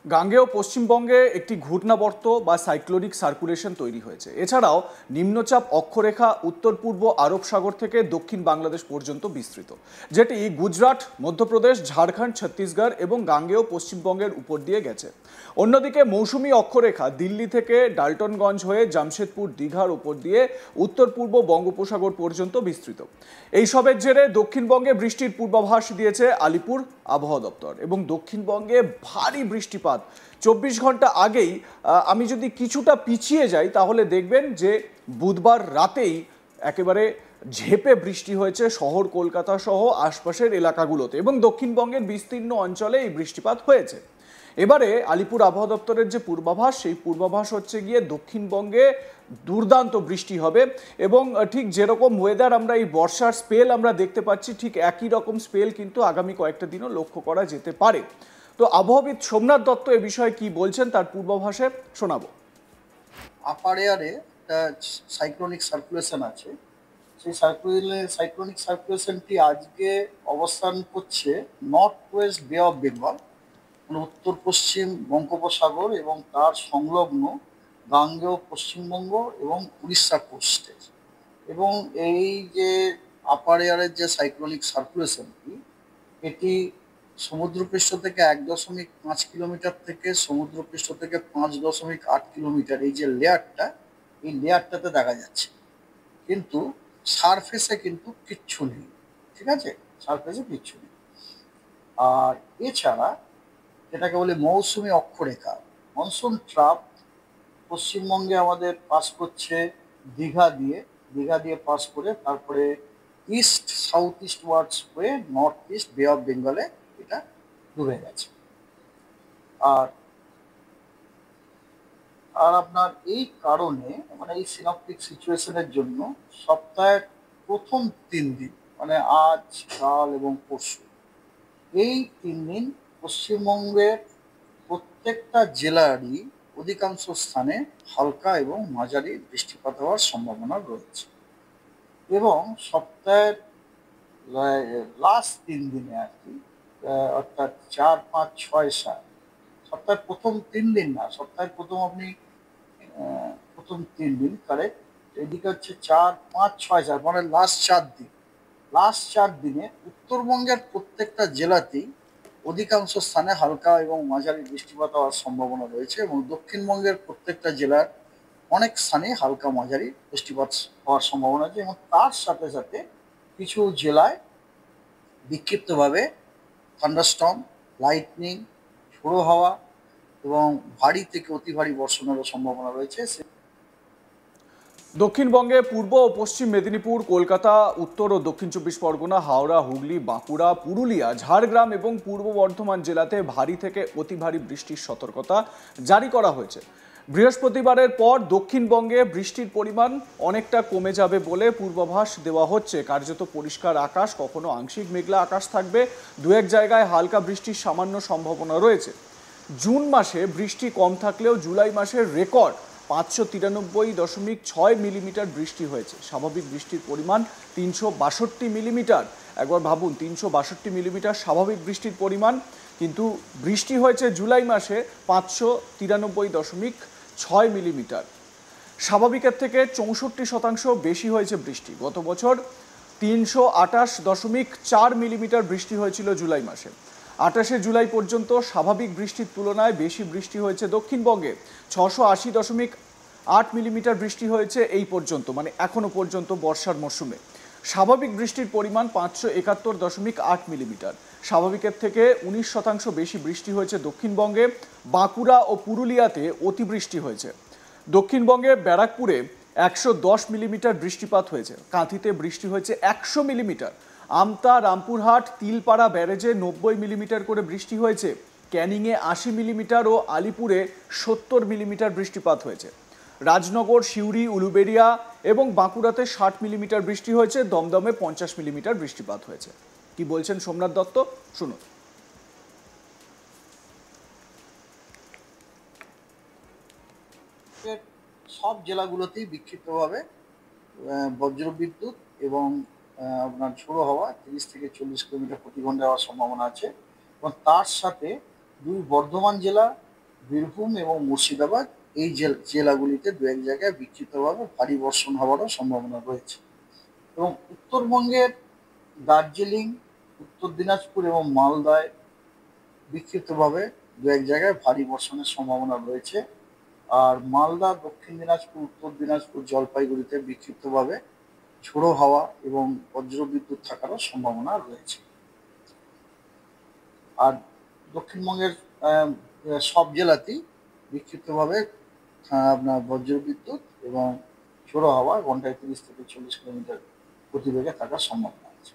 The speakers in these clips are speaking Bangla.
গাঙ্গেয় পশ্চিমবঙ্গে একটি ঘূর্ণাবর্ত বা সাইক্লোনিক সার্কুলেশন তৈরি হয়েছে। এছাড়াও নিম্নচাপ অক্ষরেখা উত্তর পূর্ব আরব সাগর থেকে দক্ষিণ বাংলাদেশ পর্যন্ত বিস্তৃত, যেটি গুজরাট, মধ্যপ্রদেশ, ঝাড়খণ্ড, ছত্তিশগড় এবং গাঙ্গেয় পশ্চিমবঙ্গের উপর দিয়ে গেছে। অন্যদিকে মৌসুমী অক্ষরেখা দিল্লি থেকে ডাল্টনগঞ্জ হয়ে জামশেদপুর, দীঘার উপর দিয়ে উত্তর পূর্ব বঙ্গোপসাগর পর্যন্ত বিস্তৃত। এইসবের জেরে দক্ষিণবঙ্গে বৃষ্টির পূর্বাভাস দিয়েছে আলিপুর আবহাওয়া দপ্তর এবং দক্ষিণবঙ্গে ভারী বৃষ্টিপাত 24 ঘন্টা আগেই। আমি যদি কিছুটা পিছিয়ে যাই তাহলে দেখবেন যে বুধবার রাতেই একেবারে ঝেঁপে বৃষ্টি হয়েছে শহর কলকাতা সহ আশপাশের এলাকাগুলোতে এবং দক্ষিণবঙ্গের বিস্তীর্ণ অঞ্চলে এই বৃষ্টিপাত হয়েছে। এবারে আলিপুর আবহাওয়া দপ্তরের যে পূর্বাভাস, সেই পূর্বাভাস হচ্ছে গিয়ে দক্ষিণবঙ্গে দুর্দান্ত বৃষ্টি হবে এবং ঠিক যেরকম ওয়েদার আমরা এই বর্ষার স্পেল আমরা দেখতে পাচ্ছি, ঠিক একই রকম স্পেল কিন্তু আগামী কয়েকটা দিনও লক্ষ্য করা যেতে পারে। তো আবহাওয়াবিদ সোমনাথ দত্ত এ বিষয়ে কি বলছেন তার পূর্বাভাসে শোনাবো। আপার এয়ারে একটা সাইক্লোনিক সার্কুলেশন আছে। সেই সাইক্লোনিক সার্কুলেশনটি আজকে অবস্থান করছে নর্থ ওয়েস্ট বে অফ বেঙ্গল, মানে উত্তর পশ্চিম বঙ্গোপসাগর এবং তার সংলগ্ন গাঙ্গেয় পশ্চিমবঙ্গ এবং উড়িষ্যা কোস্টে। এবং এই যে আপার এয়ারের যে সাইক্লোনিক সার্কুলেশনটি, এটি সমুদ্রপৃষ্ঠ থেকে 1.5 কিলোমিটার থেকে সমুদ্রপৃষ্ঠ থেকে 5.8 কিলোমিটার এই যে লেয়ারটা, এই লেয়ারটাতে দেখা যাচ্ছে, কিন্তু সারফেসে কিন্তু কিচ্ছু নেই। ঠিক আছে, সারফেসে কিচ্ছু নেই। আর এছাড়া যেটাকে বলে মৌসুমী অক্ষরেখা, মনসুন ট্রাপ পশ্চিমবঙ্গে আমাদের পাস করছে দীঘা দিয়ে পাস করে তারপরে ইস্ট সাউথ ইস্ট ওয়ার্ডস হয়ে নর্থ ইস্ট বে অফ বেঙ্গলে এটা ডুবে গেছে। আর আর আপনার এই কারণে, মানে এই সিনপটিক সিচুয়েশনের জন্য সপ্তাহের প্রথম 3 দিন, মানে আজ, কাল এবং পরশু, এই 3 দিন পশ্চিমবঙ্গের প্রত্যেকটা জেলারই অধিকাংশ স্থানে হালকা এবং মাঝারি বৃষ্টিপাত হওয়ার সম্ভাবনা রয়েছে। এবং সপ্তাহের লাস্ট 3 দিনে আর কি, অর্থাৎ 4, 5, 6, 7, সপ্তাহের প্রথম 3 দিন না, সপ্তাহের প্রথম 3 দিন কারেক্ট। এদিকে হচ্ছে 4, 5, 6, 7, মানে লাস্ট 4 দিনে উত্তরবঙ্গের প্রত্যেকটা জেলাতেই অধিকাংশ স্থানে হালকা এবং মাঝারি বৃষ্টিপাত হওয়ার সম্ভাবনা রয়েছে এবং দক্ষিণবঙ্গের প্রত্যেকটা জেলার অনেক স্থানে হালকা মাঝারি বৃষ্টিপাত হওয়ার সম্ভাবনা আছে। এবং তার সাথে সাথে কিছু জেলায় বিক্ষিপ্তভাবে থান্ডারস্টর্ম, লাইটনিং, ঝোড়ো হাওয়া এবং ভারী থেকে অতি ভারী বর্ষণেরও সম্ভাবনা রয়েছে। দক্ষিণবঙ্গে পূর্ব ও পশ্চিম মেদিনীপুর, কলকাতা, উত্তর ও দক্ষিণ 24 পরগনা, হাওড়া, হুগলি, বাঁকুড়া, পুরুলিয়া, ঝাড়গ্রাম এবং পূর্ব বর্ধমান জেলাতে ভারী থেকে অতি ভারী বৃষ্টির সতর্কতা জারি করা হয়েছে। বৃহস্পতিবারের পর দক্ষিণবঙ্গে বৃষ্টির পরিমাণ অনেকটা কমে যাবে বলে পূর্বাভাস দেওয়া হচ্ছে। কার্যত পরিষ্কার আকাশ, কখনো আংশিক মেঘলা আকাশ থাকবে, দু এক জায়গায় হালকা বৃষ্টির সামান্য সম্ভাবনা রয়েছে। জুন মাসে বৃষ্টি কম থাকলেও জুলাই মাসের রেকর্ড 593.6 মিলিমিটার বৃষ্টি হয়েছে। স্বাভাবিক বৃষ্টির পরিমাণ 362 মিলিমিটার। একবার ভাবুন, 362 মিলিমিটার স্বাভাবিক বৃষ্টির পরিমাণ, কিন্তু বৃষ্টি হয়েছে জুলাই মাসে 593.6 মিলিমিটার। স্বাভাবিকের থেকে 64% বেশি হয়েছে বৃষ্টি। গত বছর 328.4 মিলিমিটার বৃষ্টি হয়েছিল জুলাই মাসে। 28শে জুলাই পর্যন্ত স্বাভাবিক বৃষ্টির তুলনায় বেশি বৃষ্টি হয়েছে দক্ষিণবঙ্গে। 680.8 মিলিমিটার বৃষ্টি হয়েছে এই পর্যন্ত, মানে এখনো পর্যন্ত বর্ষার মরশুমে। স্বাভাবিক বৃষ্টির পরিমাণ 571.8 মিলিমিটার। স্বাভাবিকের থেকে 19% বেশি বৃষ্টি হয়েছে দক্ষিণবঙ্গে। বাঁকুড়া ও পুরুলিয়াতে অতিবৃষ্টি হয়েছে। দক্ষিণবঙ্গে ব্যারাকপুরে 110 মিলিমিটার বৃষ্টিপাত হয়েছে। কাঁথিতে বৃষ্টি হয়েছে 100 মিলিমিটার। আমতা, রামপুরহাট, তিলপাড়া ব্যারেজে 90 মিলিমিটার করে বৃষ্টি হয়েছে। ক্যানিংয়ে 80 মিলিমিটার ও আলিপুরে 70 মিলিমিটার বৃষ্টিপাত হয়েছে। রাজনগর, সিউড়ি, উলুবেড়িয়া এবং বাঁকুড়াতে 60 মিলিমিটার বৃষ্টি হয়েছে। দমদমে 50 মিলিমিটার বৃষ্টিপাত হয়েছে। কি বলছেন সোমনাথ দত্ত, শুনুন। সব জেলাগুলোতেই বিক্ষিপ্তভাবে বজ্রবিদ্যুৎ এবং আপনার ঝোড়ো হাওয়া 30 থেকে 40 কিলোমিটার প্রতি ঘন্টায় হওয়ার সম্ভাবনা আছে। এবং তার সাথে দুই বর্ধমান জেলা বীরভূম এবং মুর্শিদাবাদ এই জেলাগুলিতে দু এক জায়গায় বিক্ষিপ্তভাবে ভারী বর্ষণ হওয়ারও সম্ভাবনা রয়েছে। এবং উত্তরবঙ্গের দার্জিলিং, উত্তর দিনাজপুর এবং মালদায় বিক্ষিপ্তভাবে দু এক জায়গায় ভারী বর্ষণের সম্ভাবনা রয়েছে। আর মালদা, দক্ষিণ দিনাজপুর, উত্তর দিনাজপুর, জলপাইগুড়িতে বিক্ষিপ্তভাবে ঝোড়ো হাওয়া এবং বজ্রবিদ্যুৎ থাকারও সম্ভাবনা রয়েছে। আর দক্ষিণবঙ্গের সব জেলাতেই বিক্ষিপ্তভাবে আপনার বজ্রবিদ্যুৎ এবং ঝোড়ো হাওয়া ঘন্টায় 30 থেকে 40 কিলোমিটার গতিবেগে থাকার সম্ভাবনা আছে।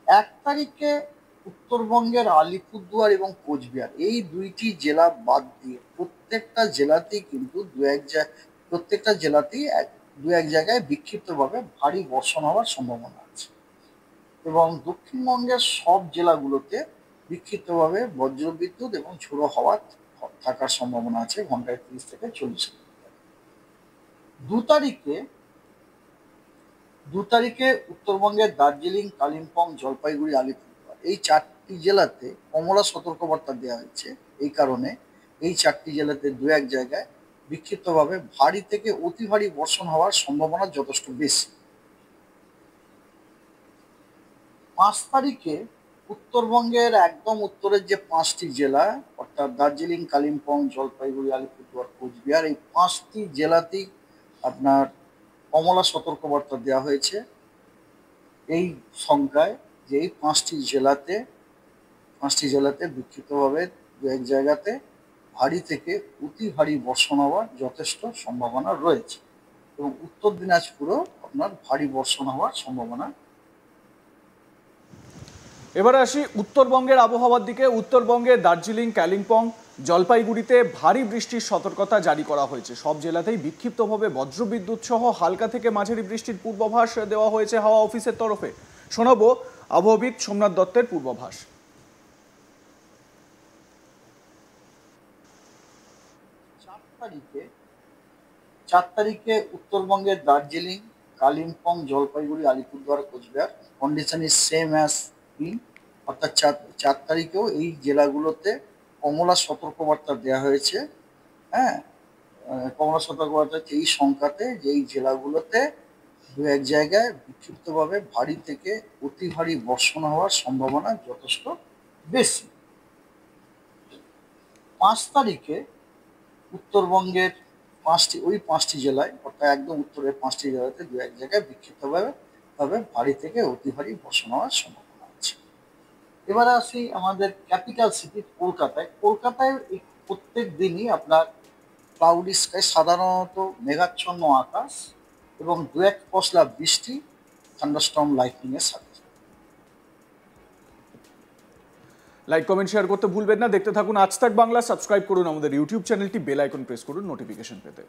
1 তারিখে উত্তরবঙ্গের আলিপুরদুয়ার এবং কোচবিহার এই দুইটি জেলা বাদ দিয়ে প্রত্যেকটা জেলাতেই দু এক জায়গায় বিক্ষিপ্তভাবে ভারী বর্ষণ হওয়ার সম্ভাবনা আছে। এবং দক্ষিণবঙ্গের সব জেলাগুলোতে বিক্ষিপ্তভাবে বজ্রবিদ্যুৎ এবং ঝোড়ো হাওয়া থাকার সম্ভাবনা আছে ঘন্টায় 30 থেকে 40 কিলোমিটার। 2 তারিখে উত্তরবঙ্গের দার্জিলিং, কালিম্পং, জলপাইগুড়ি, আলিপুরদুয়ার এই 4টি জেলাতে কমলা সতর্কবার্তা দেওয়া হয়েছে। এই কারণে এই 4টি জেলাতে দু এক জায়গায় বিক্ষিপ্তভাবে ভারী থেকে অতি ভারী বর্ষণ হওয়ার সম্ভাবনা যথেষ্ট বেশি। 5 তারিখে উত্তরবঙ্গের একদম উত্তরের যে 5টি জেলা অর্থাৎ দার্জিলিং, কালিম্পং, জলপাইগুড়ি, আলিপুরদুয়ার, কোচবিহার এই 5টি জেলাতেই আপনার কমলা সতর্কবার্তা দেওয়া হয়েছে। এই সংখ্যায় যে এই 5টি জেলাতে বিক্ষিপ্তভাবে দু এক জায়গাতে ভারী থেকে অতি ভারী বর্ষণ হওয়ার যথেষ্ট সম্ভাবনা রয়েছে। এবং উত্তর দিনাজপুরেও আপনার ভারী বর্ষণ হওয়ার সম্ভাবনা। এবারে আসি উত্তরবঙ্গের আবহাওয়ার দিকে। উত্তরবঙ্গে দার্জিলিং, কালিম্পং, জলপাইগুড়িতে ভারী বৃষ্টির সতর্কতা জারি করা হয়েছে। সব জেলাতেই বিক্ষিপ্তভাবে বজ্রবিদ্যুৎ সহ হালকা থেকে মাঝারি বৃষ্টির পূর্বাভাস দেওয়া হয়েছে হাওয়া অফিসের তরফে। শোনাবো আবহাওয়াবিদ সোমনাথ দত্তের পূর্বাভাস। 4 তারিখে উত্তরবঙ্গের Darjeeling, Kalimpong, Jalpaiguri, Alipurduar, Coochbehar condition is same as been. অর্থাৎ 4 তারিখেও এই জেলাগুলোতে কমলা সতর্কবার্তা দেওয়া হয়েছে। হ্যাঁ, কমলা সতর্কবার্তা হচ্ছে এই সংখ্যাতে যে এই জেলাগুলোতে দু এক জায়গায় বিক্ষিপ্তভাবে ভারী থেকে অতি ভারী বর্ষণ হওয়ার সম্ভাবনা যথেষ্ট বেশি। 5 তারিখে উত্তরবঙ্গের ওই পাঁচটি জেলায় অর্থাৎ একদম উত্তরের 5টি জেলাতে দু এক জায়গায় বিক্ষিপ্তভাবে ভারী থেকে অতি ভারী বর্ষণ হওয়ার সম্ভাবনা আছে। এবারে আসি আমাদের ক্যাপিটাল সিটি কলকাতায় এই প্রত্যেক দিনই আপনার ক্লাউডি স্কাই, সাধারণত মেঘাচ্ছন্ন আকাশ এবং দু এক পশলা বৃষ্টি থান্ডারস্টর্ম লাইটনিং এর সাথে। লাইক, কমেন্ট, শেয়ার করতে ভুলবেন না। দেখতে থাকুন আজ তাক বাংলা। সাবস্ক্রাইব করুন আমাদের ইউটিউব চ্যানেলটি, বেল আইকন প্রেস করুন নোটিফিকেশন পেতে।